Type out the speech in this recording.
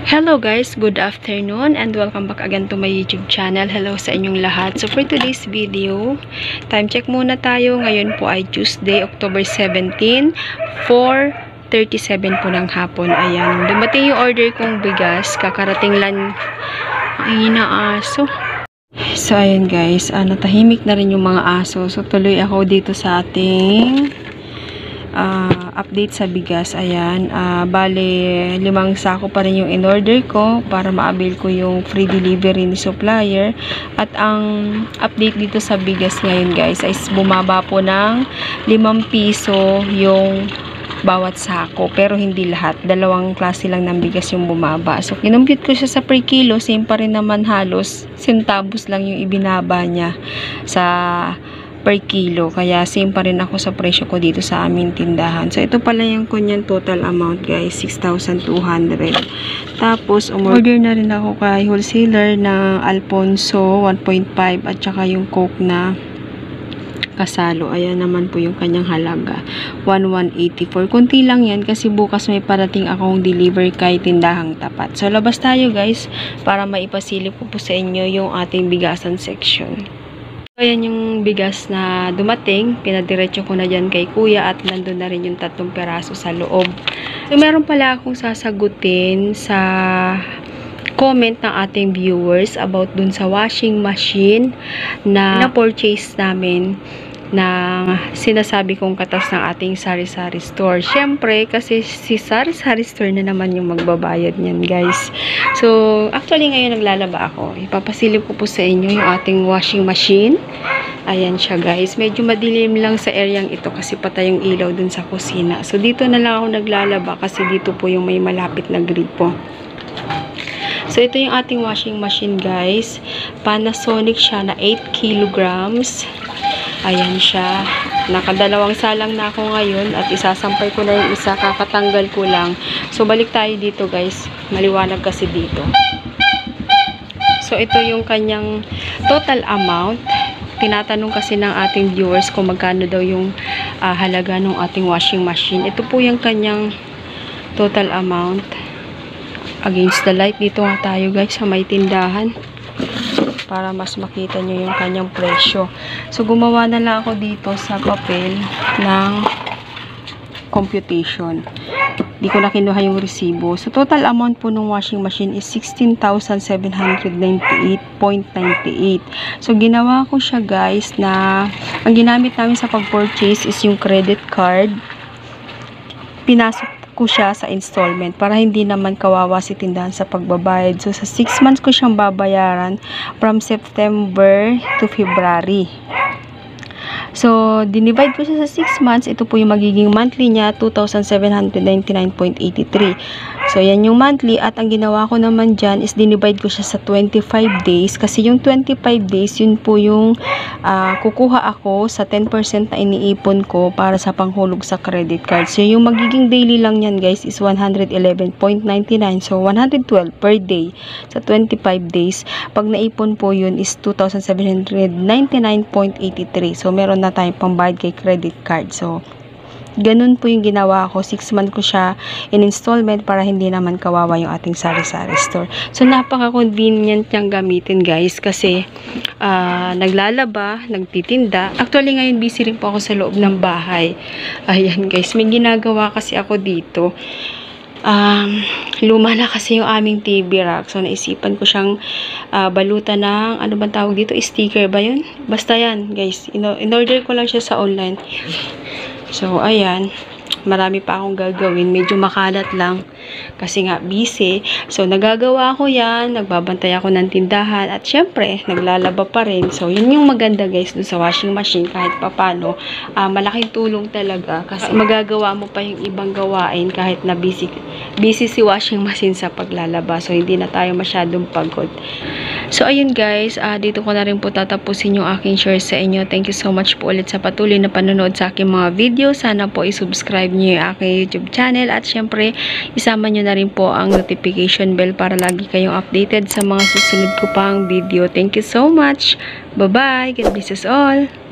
Hello guys, good afternoon and welcome back again to my YouTube channel. Hello sa inyong lahat. So for today's video, time check muna tayo. Ngayon po ay Tuesday, October 17, 4:37 po ng hapon. Ayan, dumating yung order kong bigas. Kakarating lang ang inaaso. So ayan guys, natahimik na rin yung mga aso. So tuloy ako dito sa ating update sa bigas. Ayan, bale 5 sako pa rin yung in-order ko para ma-avail ko yung free delivery ni supplier. At ang update dito sa bigas ngayon guys ay bumaba po ng 5 piso yung bawat sako, pero hindi lahat. 2 klase lang ng bigas yung bumaba. So kinumpute ko siya sa per kilo, same pa rin naman, halos centavos lang yung ibinaba niya sa per kilo. Kaya same pa rin ako sa presyo ko dito sa aming tindahan. So ito pala yung kanyang total amount guys, 6,200. Tapos umorder na rin ako kay wholesaler ng Alfonso 1.5 at saka yung Coke na kasalo. Ayan naman po yung kanyang halaga, 1,184. Kunti lang yan kasi bukas may parating akong deliver kay tindahang tapat. So labas tayo guys para maipasilip ko po sa inyo yung ating bigasan section. Ayan yung bigas na dumating. Pinadiretso ko na dyan kay kuya at nandun na rin yung 3 peraso sa loob. So meron pala akong sasagutin sa comment ng ating viewers about dun sa washing machine na purchase namin na sinasabi kong katas ng ating sari-sari store. Syempre, kasi si sari-sari store na naman yung magbabayad niyan guys. So, actually ngayon naglalaba ako. Ipapasilip ko po sa inyo yung ating washing machine. Ayan siya guys. Medyo madilim lang sa areang ito kasi patay yung ilaw dun sa kusina. So, dito na lang ako naglalaba kasi dito po yung may malapit na gripo. So, ito yung ating washing machine guys. Panasonic siya na 8 kilograms. Ayan siya. Nakadalawang salang na ako ngayon at isasampay ko na yung isa. Kakatanggal ko lang. So, balik tayo dito guys. Maliwanag kasi dito. So, ito yung kanyang total amount. Tinatanong kasi ng ating viewers kung magkano daw yung halaga ng ating washing machine. Ito po yung kanyang total amount. Against the light, dito nga tayo guys sa may tindahan para mas makita nyo yung kanyang presyo. So gumawa na lang ako dito sa papel ng computation. Di ko na kinuha yung resibo. So total amount po ng washing machine is 16,798.98. So ginawa ko siya guys na ang ginamit namin sa pag-purchase is yung credit card. Pinasok ko siya sa installment para hindi naman kawawa si tindahan sa pagbabayad. So, sa 6 months ko siyang babayaran from September to February. So, dinivide ko siya sa 6 months. Ito po yung magiging monthly niya, 2,799.83. So, yan yung monthly. At ang ginawa ko naman dyan is dinivide ko siya sa 25 days. Kasi yung 25 days, yun po yung kukuha ako sa 10% na iniipon ko para sa panghulog sa credit card. So, yung magiging daily lang yan guys is 111.99. So, 112 per day sa 25 days. Pag naipon po yun is 2,799.83. So, meron na tayong pambayad kay credit card. So, ganun po yung ginawa ko. 6 months ko siya in installment para hindi naman kawawa yung ating sari-sari store. So, napaka-convenient niyang gamitin guys kasi naglalaba, nagtitinda. Actually, ngayon busy rin po ako sa loob ng bahay. Ayan guys, may ginagawa kasi ako dito. Luma na kasi yung aming TV rack. So, naisipan ko siyang balutan ng, ano ba tawag dito? Sticker ba yun? Basta yan, guys. In-order ko lang siya sa online. So, ayan. Marami pa akong gagawin. Medyo makalat lang. Kasi nga, busy. So, nagagawa ko yan. Nagbabantay ako ng tindahan. At syempre, naglalaba pa rin. So, yun yung maganda guys dun sa washing machine. Kahit papano, malaking tulong talaga. Kasi magagawa mo pa yung ibang gawain kahit na busy si washing machine sa paglalaba. So, hindi na tayo masyadong pagod. So, ayun guys. Dito ko na rin po tatapusin yung aking share sa inyo. Thank you so much po ulit sa patuloy na panonood sa aking mga video. Sana po i-subscribe nyo yung aking YouTube channel. At syempre, isama nyo na rin po ang notification bell para lagi kayong updated sa mga susunod ko pang video. Thank you so much. Bye-bye. God bless us all.